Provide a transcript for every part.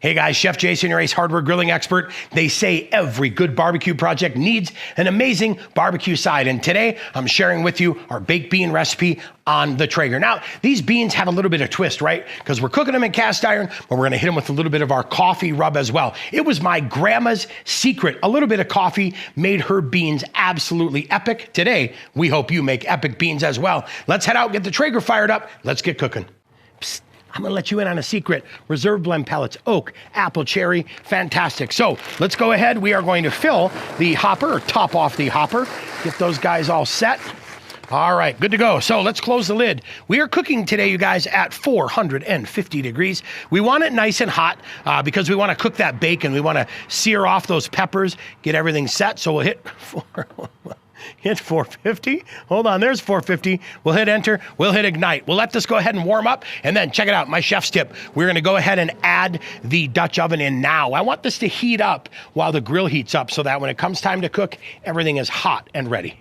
Hey guys, Chef Jason, your Ace Hardware grilling expert. They say every good barbecue project needs an amazing barbecue side. And today I'm sharing with you our baked bean recipe on the Traeger. Now, these beans have a little bit of twist, right? Because we're cooking them in cast iron, but we're gonna hit them with a little bit of our coffee rub as well. It was my grandma's secret. A little bit of coffee made her beans absolutely epic. Today, we hope you make epic beans as well. Let's head out, get the Traeger fired up. Let's get cooking. Psst. I'm gonna let you in on a secret. Reserve blend pellets, oak, apple, cherry, fantastic. So let's go ahead. We are going to fill the hopper, or top off the hopper. Get those guys all set. All right, good to go. So let's close the lid. We are cooking today, you guys, at 450 degrees. We want it nice and hot because we want to cook that bacon. We want to sear off those peppers, get everything set. So we'll hit 450. Hold on, there's 450. We'll hit enter, we'll hit ignite. We'll let this go ahead and warm up, and then check it out, my chef's tip. We're gonna go ahead and add the Dutch oven in now. I want this to heat up while the grill heats up so that when it comes time to cook, everything is hot and ready.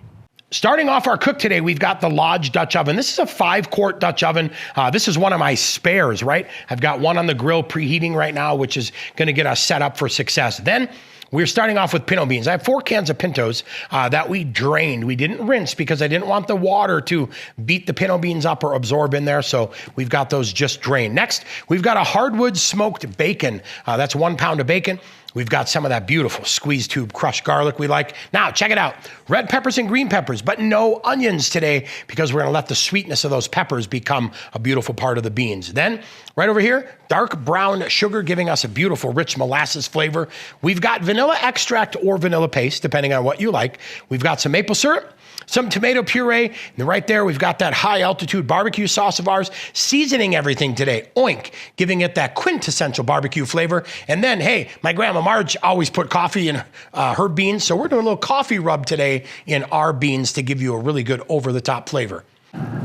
Starting off our cook today, we've got the Lodge Dutch oven. This is a 5-quart Dutch oven. This is one of my spares, right? I've got one on the grill preheating right now, which is gonna get us set up for success. Then, we're starting off with pinto beans. I have 4 cans of pintos that we drained. We didn't rinse because I didn't want the water to beat the pinto beans up or absorb in there, so we've got those just drained. Next, we've got a hardwood smoked bacon. That's 1 pound of bacon. We've got some of that beautiful squeeze tube crushed garlic we like. Now, check it out. Red peppers and green peppers, but no onions today because we're gonna let the sweetness of those peppers become a beautiful part of the beans. Then, right over here, dark brown sugar giving us a beautiful rich molasses flavor. We've got vanilla extract or vanilla paste, depending on what you like. We've got some maple syrup, some tomato puree, and right there we've got that high altitude barbecue sauce of ours, seasoning everything today, oink, giving it that quintessential barbecue flavor. And then, hey, my grandma Marge always put coffee in her beans, so we're doing a little coffee rub today in our beans to give you a really good over-the-top flavor.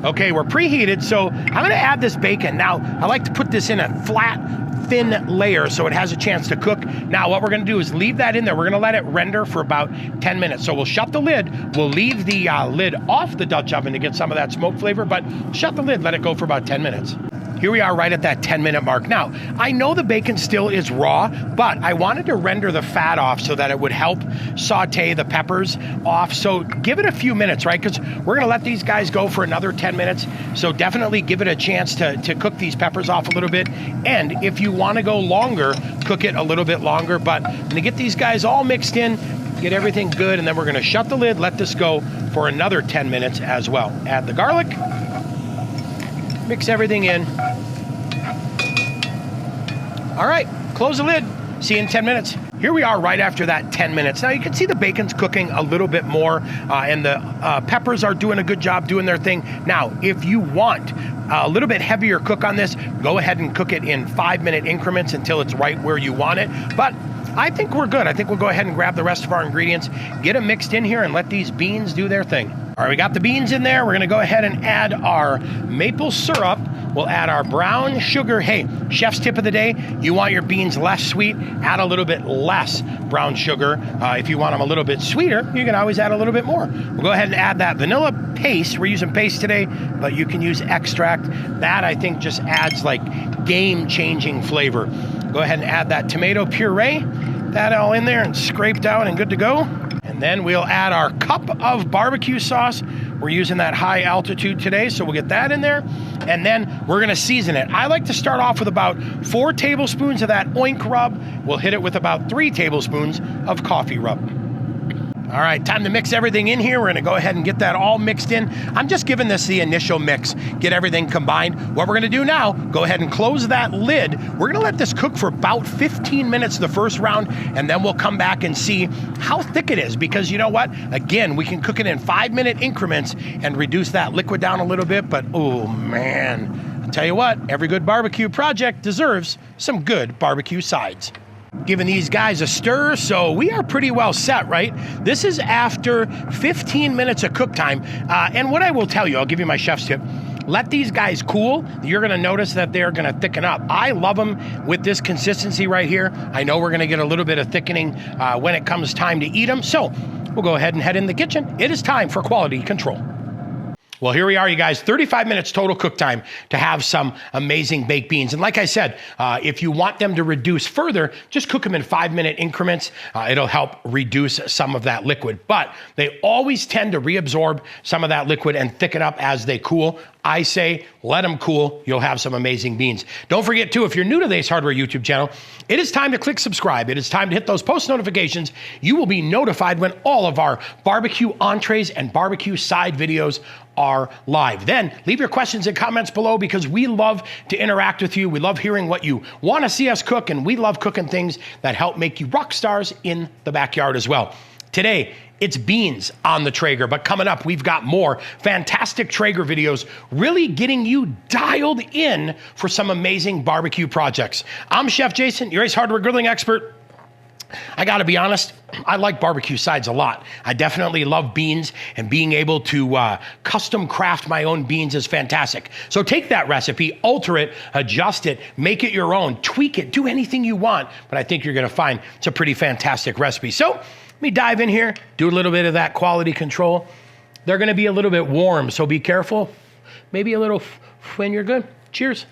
Okay, we're preheated, so I'm gonna add this bacon. Now, I like to put this in a flat, thin layer so it has a chance to cook. Now, what we're gonna do is leave that in there. We're gonna let it render for about 10 minutes. So we'll shut the lid. We'll leave the lid off the Dutch oven to get some of that smoke flavor, but shut the lid, let it go for about 10 minutes. Here we are right at that 10-minute mark. Now, I know the bacon still is raw, but I wanted to render the fat off so that it would help saute the peppers off. So give it a few minutes, right? Because we're gonna let these guys go for another 10 minutes. So definitely give it a chance to cook these peppers off a little bit. And if you wanna go longer, cook it a little bit longer. But I'm gonna get these guys all mixed in, get everything good, and then we're gonna shut the lid, let this go for another 10 minutes as well. Add the garlic, mix everything in. All right, close the lid. See you in 10 minutes. Here we are right after that 10 minutes. Now you can see the bacon's cooking a little bit more and the peppers are doing a good job doing their thing. Now, if you want a little bit heavier cook on this, go ahead and cook it in 5-minute increments until it's right where you want it. But I think we're good. I think we'll go ahead and grab the rest of our ingredients, get them mixed in here and let these beans do their thing. All right, we got the beans in there. We're gonna go ahead and add our maple syrup. We'll add our brown sugar. Hey, chef's tip of the day, you want your beans less sweet, add a little bit less brown sugar. If you want them a little bit sweeter, you can always add a little bit more. We'll go ahead and add that vanilla paste. We're using paste today, but you can use extract. That, I think, just adds like game-changing flavor. Go ahead and add that tomato puree. That all in there and scraped out and good to go. And then we'll add our cup of barbecue sauce. We're using that high altitude today, so we'll get that in there. And then we're gonna season it. I like to start off with about 4 tablespoons of that oink rub. We'll hit it with about 3 tablespoons of coffee rub. All right, time to mix everything in here. We're gonna go ahead and get that all mixed in. I'm just giving this the initial mix, get everything combined. What we're gonna do now, go ahead and close that lid. We're gonna let this cook for about 15 minutes the first round, and then we'll come back and see how thick it is, because you know what? Again, we can cook it in 5-minute increments and reduce that liquid down a little bit, but oh man, I'll tell you what, every good barbecue project deserves some good barbecue sides. Giving these guys a stir, so we are pretty well set, right? This is after 15 minutes of cook time. And what I will tell you, I'll give you my chef's tip. Let these guys cool. You're gonna notice that they're gonna thicken up. I love them with this consistency right here. I know we're gonna get a little bit of thickening when it comes time to eat them. So we'll go ahead and head in the kitchen. It is time for quality control. Well, here we are, you guys. 35 minutes total cook time to have some amazing baked beans. And like I said, if you want them to reduce further, just cook them in 5-minute increments. It'll help reduce some of that liquid. But they always tend to reabsorb some of that liquid and thicken up as they cool. I say, let them cool. You'll have some amazing beans. Don't forget, too, if you're new to the Ace Hardware YouTube channel, it is time to click subscribe. It is time to hit those post notifications. You will be notified when all of our barbecue entrees and barbecue side videos are live. Then leave your questions and comments below because we love to interact with you. We love hearing what you want to see us cook, and we love cooking things that help make you rock stars in the backyard as well. Today, it's beans on the Traeger, but coming up, we've got more fantastic Traeger videos really getting you dialed in for some amazing barbecue projects. I'm Chef Jason, your Ace Hardware grilling expert. I gotta be honest, I like barbecue sides a lot. I definitely love beans, and being able to custom craft my own beans is fantastic. So take that recipe, alter it, adjust it, make it your own, tweak it, do anything you want, but I think you're gonna find it's a pretty fantastic recipe. So let me dive in here, do a little bit of that quality control. They're gonna be a little bit warm, so be careful. Maybe a little when you're good. Cheers.